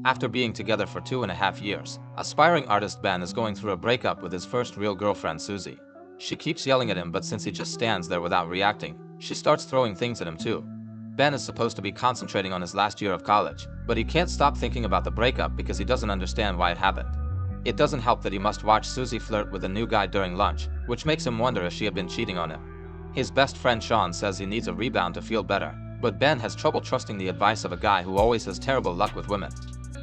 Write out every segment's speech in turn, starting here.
After being together for 2.5 years, aspiring artist Ben is going through a breakup with his first real girlfriend Susie. She keeps yelling at him, but since he just stands there without reacting, she starts throwing things at him too. Ben is supposed to be concentrating on his last year of college, but he can't stop thinking about the breakup because he doesn't understand why it happened. It doesn't help that he must watch Susie flirt with a new guy during lunch, which makes him wonder if she had been cheating on him. His best friend Sean says he needs a rebound to feel better, but Ben has trouble trusting the advice of a guy who always has terrible luck with women.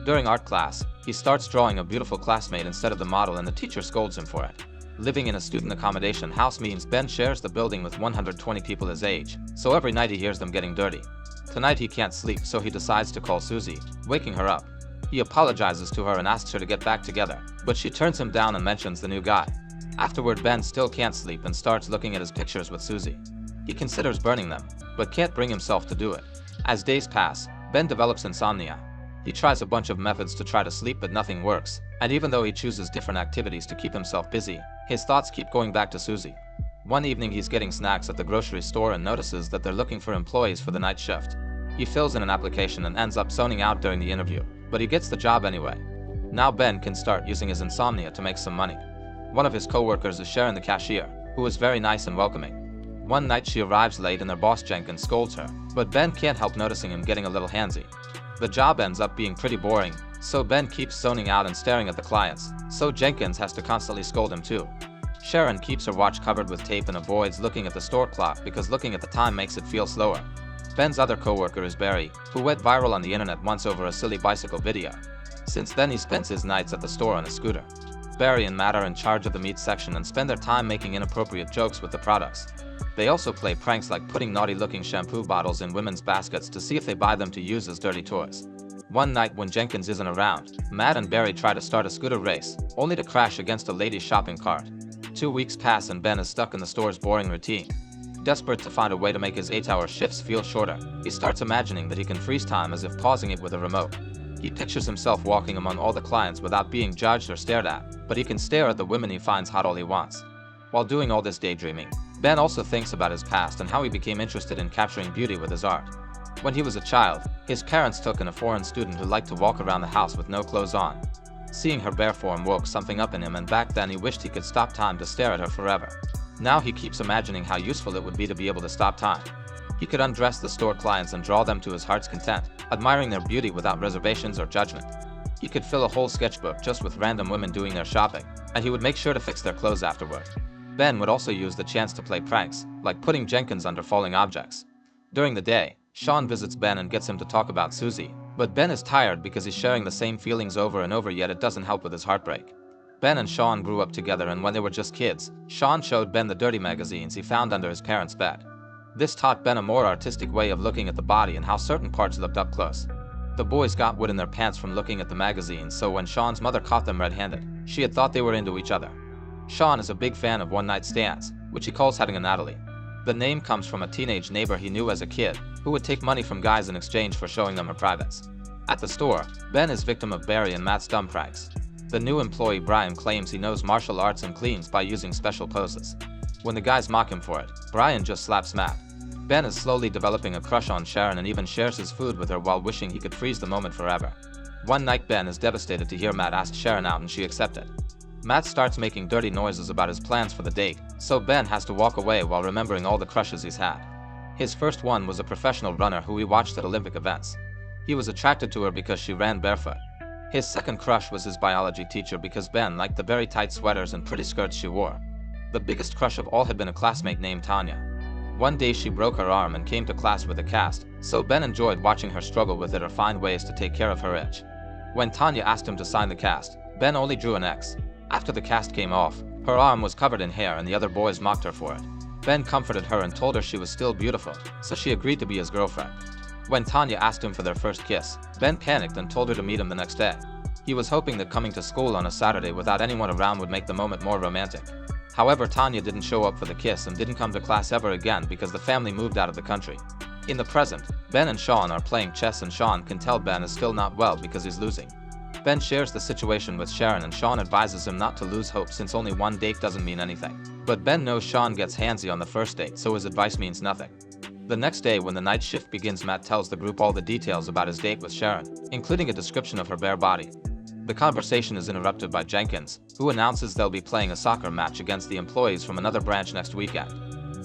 During art class, he starts drawing a beautiful classmate instead of the model, and the teacher scolds him for it. Living in a student accommodation house means Ben shares the building with 120 people his age, so every night he hears them getting dirty. Tonight he can't sleep, so he decides to call Susie, waking her up. He apologizes to her and asks her to get back together, but she turns him down and mentions the new guy. Afterward, Ben still can't sleep and starts looking at his pictures with Susie. He considers burning them, but can't bring himself to do it. As days pass, Ben develops insomnia. He tries a bunch of methods to try to sleep, but nothing works, and even though he chooses different activities to keep himself busy, his thoughts keep going back to Susie. One evening he's getting snacks at the grocery store and notices that they're looking for employees for the night shift. He fills in an application and ends up zoning out during the interview, but he gets the job anyway. Now Ben can start using his insomnia to make some money. One of his co-workers is Sharon, the cashier, who is very nice and welcoming. One night she arrives late and their boss Jenkins scolds her, but Ben can't help noticing him getting a little handsy. The job ends up being pretty boring, so Ben keeps zoning out and staring at the clients, so Jenkins has to constantly scold him too. Sharon keeps her watch covered with tape and avoids looking at the store clock because looking at the time makes it feel slower. Ben's other co-worker is Barry, who went viral on the internet once over a silly bicycle video. Since then he spends his nights at the store on a scooter. Barry and Matt are in charge of the meat section and spend their time making inappropriate jokes with the products. They also play pranks like putting naughty-looking shampoo bottles in women's baskets to see if they buy them to use as dirty toys. One night when Jenkins isn't around, Matt and Barry try to start a scooter race, only to crash against a lady's shopping cart. 2 weeks pass and Ben is stuck in the store's boring routine. Desperate to find a way to make his 8-hour shifts feel shorter, he starts imagining that he can freeze time as if pausing it with a remote. He pictures himself walking among all the clients without being judged or stared at, but he can stare at the women he finds hot all he wants. While doing all this daydreaming, Ben also thinks about his past and how he became interested in capturing beauty with his art. When he was a child, his parents took in a foreign student who liked to walk around the house with no clothes on. Seeing her bare form woke something up in him, and back then he wished he could stop time to stare at her forever. Now he keeps imagining how useful it would be to be able to stop time. He could undress the store clients and draw them to his heart's content, admiring their beauty without reservations or judgment. He could fill a whole sketchbook just with random women doing their shopping, and he would make sure to fix their clothes afterward. Ben would also use the chance to play pranks, like putting Jenkins under falling objects. During the day, Sean visits Ben and gets him to talk about Susie, but Ben is tired because he's sharing the same feelings over and over, yet it doesn't help with his heartbreak. Ben and Sean grew up together, and when they were just kids, Sean showed Ben the dirty magazines he found under his parents' bed. This taught Ben a more artistic way of looking at the body and how certain parts looked up close. The boys got wood in their pants from looking at the magazines, so when Sean's mother caught them red-handed, she had thought they were into each other. Sean is a big fan of one-night stands, which he calls having a Natalie. The name comes from a teenage neighbor he knew as a kid, who would take money from guys in exchange for showing them her privates. At the store, Ben is victim of Barry and Matt's dumb pranks. The new employee Brian claims he knows martial arts and cleans by using special poses. When the guys mock him for it, Brian just slaps Matt. Ben is slowly developing a crush on Sharon and even shares his food with her while wishing he could freeze the moment forever. One night Ben is devastated to hear Matt ask Sharon out and she accepted. Matt starts making dirty noises about his plans for the date, so Ben has to walk away while remembering all the crushes he's had. His first one was a professional runner who he watched at Olympic events. He was attracted to her because she ran barefoot. His second crush was his biology teacher because Ben liked the very tight sweaters and pretty skirts she wore. The biggest crush of all had been a classmate named Tanya. One day she broke her arm and came to class with a cast, so Ben enjoyed watching her struggle with it or find ways to take care of her itch. When Tanya asked him to sign the cast, Ben only drew an X. After the cast came off, her arm was covered in hair and the other boys mocked her for it. Ben comforted her and told her she was still beautiful, so she agreed to be his girlfriend. When Tanya asked him for their first kiss, Ben panicked and told her to meet him the next day. He was hoping that coming to school on a Saturday without anyone around would make the moment more romantic. However, Tanya didn't show up for the kiss and didn't come to class ever again because the family moved out of the country. In the present, Ben and Sean are playing chess and Sean can tell Ben is still not well because he's losing. Ben shares the situation with Sharon and Sean advises him not to lose hope since only one date doesn't mean anything. But Ben knows Sean gets handsy on the first date, so his advice means nothing. The next day when the night shift begins, Matt tells the group all the details about his date with Sharon, including a description of her bare body. The conversation is interrupted by Jenkins, who announces they'll be playing a soccer match against the employees from another branch next weekend.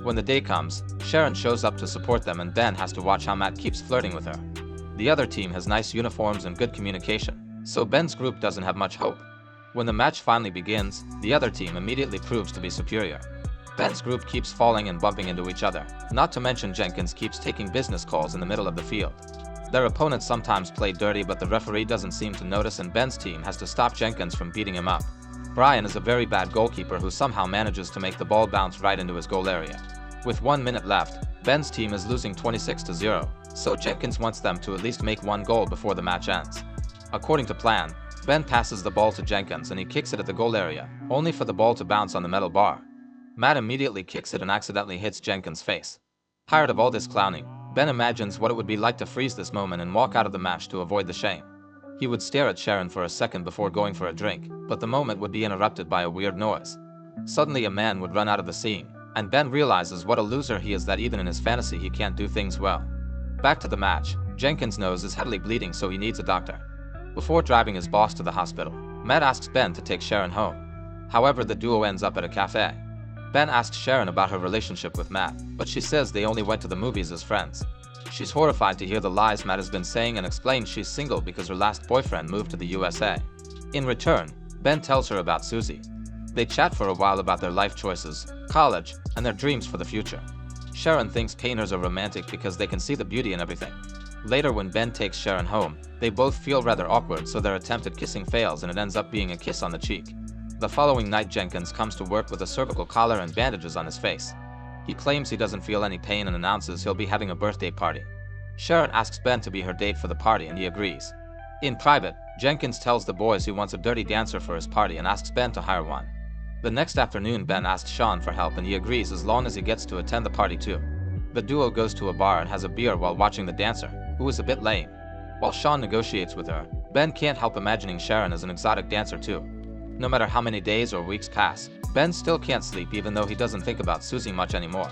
When the day comes, Sharon shows up to support them and Ben has to watch how Matt keeps flirting with her. The other team has nice uniforms and good communication, so Ben's group doesn't have much hope. When the match finally begins, the other team immediately proves to be superior. Ben's group keeps falling and bumping into each other, not to mention Jenkins keeps taking business calls in the middle of the field. Their opponents sometimes play dirty, but the referee doesn't seem to notice and Ben's team has to stop Jenkins from beating him up. Brian is a very bad goalkeeper who somehow manages to make the ball bounce right into his goal area. With 1 minute left, Ben's team is losing 26-0, so Jenkins wants them to at least make one goal before the match ends. According to plan, Ben passes the ball to Jenkins and he kicks it at the goal area, only for the ball to bounce on the metal bar. Matt immediately kicks it and accidentally hits Jenkins' face. Tired of all this clowning, Ben imagines what it would be like to freeze this moment and walk out of the match to avoid the shame. He would stare at Sharon for a second before going for a drink, but the moment would be interrupted by a weird noise. Suddenly a man would run out of the scene, and Ben realizes what a loser he is that even in his fantasy he can't do things well. Back to the match, Jenkins' nose is heavily bleeding so he needs a doctor. Before driving his boss to the hospital, Matt asks Ben to take Sharon home. However, the duo ends up at a cafe. Ben asks Sharon about her relationship with Matt, but she says they only went to the movies as friends. She's horrified to hear the lies Matt has been saying and explains she's single because her last boyfriend moved to the USA. In return, Ben tells her about Susie. They chat for a while about their life choices, college, and their dreams for the future. Sharon thinks painters are romantic because they can see the beauty in everything. Later when Ben takes Sharon home, they both feel rather awkward so their attempt at kissing fails and it ends up being a kiss on the cheek. The following night Jenkins comes to work with a cervical collar and bandages on his face. He claims he doesn't feel any pain and announces he'll be having a birthday party. Sharon asks Ben to be her date for the party and he agrees. In private, Jenkins tells the boys he wants a dirty dancer for his party and asks Ben to hire one. The next afternoon Ben asks Sean for help and he agrees as long as he gets to attend the party too. The duo goes to a bar and has a beer while watching the dancer, who is a bit lame. While Sean negotiates with her, Ben can't help imagining Sharon as an exotic dancer too. No matter how many days or weeks pass, Ben still can't sleep even though he doesn't think about Susie much anymore.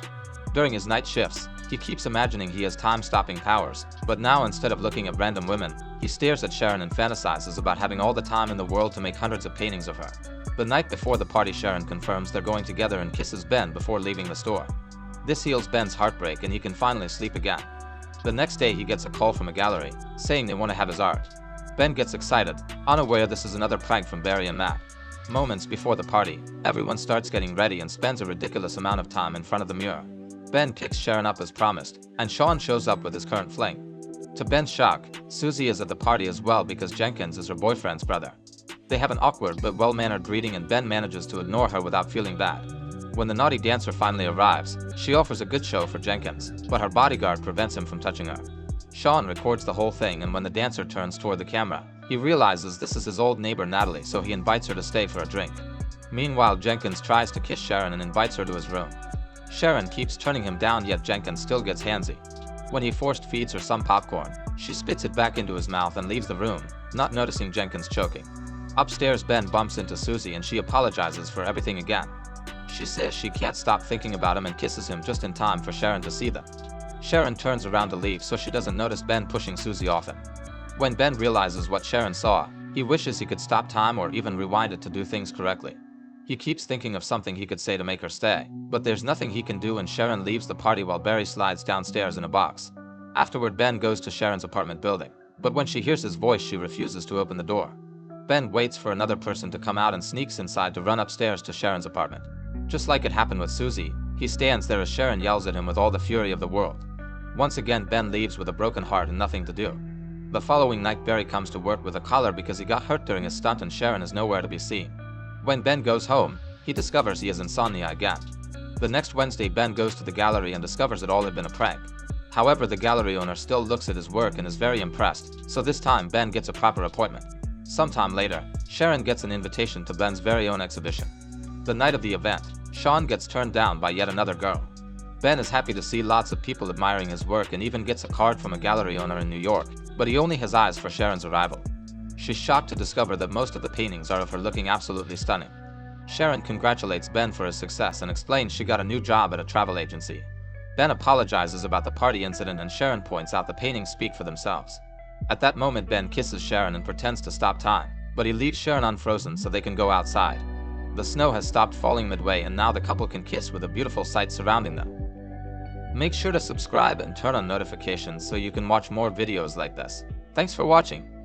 During his night shifts, he keeps imagining he has time-stopping powers, but now instead of looking at random women, he stares at Sharon and fantasizes about having all the time in the world to make hundreds of paintings of her. The night before the party, Sharon confirms they're going together and kisses Ben before leaving the store. This heals Ben's heartbreak and he can finally sleep again. The next day he gets a call from a gallery, saying they want to have his art. Ben gets excited, unaware this is another prank from Barry and Matt. Moments before the party, everyone starts getting ready and spends a ridiculous amount of time in front of the mirror. Ben picks Sharon up as promised, and Sean shows up with his current fling. To Ben's shock, Susie is at the party as well because Jenkins is her boyfriend's brother. They have an awkward but well-mannered greeting and Ben manages to ignore her without feeling bad. When the naughty dancer finally arrives, she offers a good show for Jenkins, but her bodyguard prevents him from touching her. Sean records the whole thing and when the dancer turns toward the camera, he realizes this is his old neighbor Natalie, so he invites her to stay for a drink. Meanwhile, Jenkins tries to kiss Sharon and invites her to his room. Sharon keeps turning him down, yet Jenkins still gets handsy. When he forced feeds her some popcorn, she spits it back into his mouth and leaves the room, not noticing Jenkins choking. Upstairs, Ben bumps into Susie and she apologizes for everything again. She says she can't stop thinking about him and kisses him just in time for Sharon to see them. Sharon turns around to leave so she doesn't notice Ben pushing Susie off him. When Ben realizes what Sharon saw, he wishes he could stop time or even rewind it to do things correctly. He keeps thinking of something he could say to make her stay, but there's nothing he can do and Sharon leaves the party while Barry slides downstairs in a box. Afterward, Ben goes to Sharon's apartment building, but when she hears his voice she refuses to open the door. Ben waits for another person to come out and sneaks inside to run upstairs to Sharon's apartment. Just like it happened with Susie, he stands there as Sharon yells at him with all the fury of the world. Once again, Ben leaves with a broken heart and nothing to do. The following night, Barry comes to work with a collar because he got hurt during a stunt and Sharon is nowhere to be seen. When Ben goes home, he discovers he has insomnia again. The next Wednesday, Ben goes to the gallery and discovers it all had been a prank. However, the gallery owner still looks at his work and is very impressed, so this time Ben gets a proper appointment. Sometime later, Sharon gets an invitation to Ben's very own exhibition. The night of the event, Sean gets turned down by yet another girl. Ben is happy to see lots of people admiring his work and even gets a card from a gallery owner in New York, but he only has eyes for Sharon's arrival. She's shocked to discover that most of the paintings are of her looking absolutely stunning. Sharon congratulates Ben for his success and explains she got a new job at a travel agency. Ben apologizes about the party incident and Sharon points out the paintings speak for themselves. At that moment, Ben kisses Sharon and pretends to stop time, but he leaves Sharon unfrozen so they can go outside. The snow has stopped falling midway and now the couple can kiss with a beautiful sight surrounding them. Make sure to subscribe and turn on notifications so you can watch more videos like this. Thanks for watching.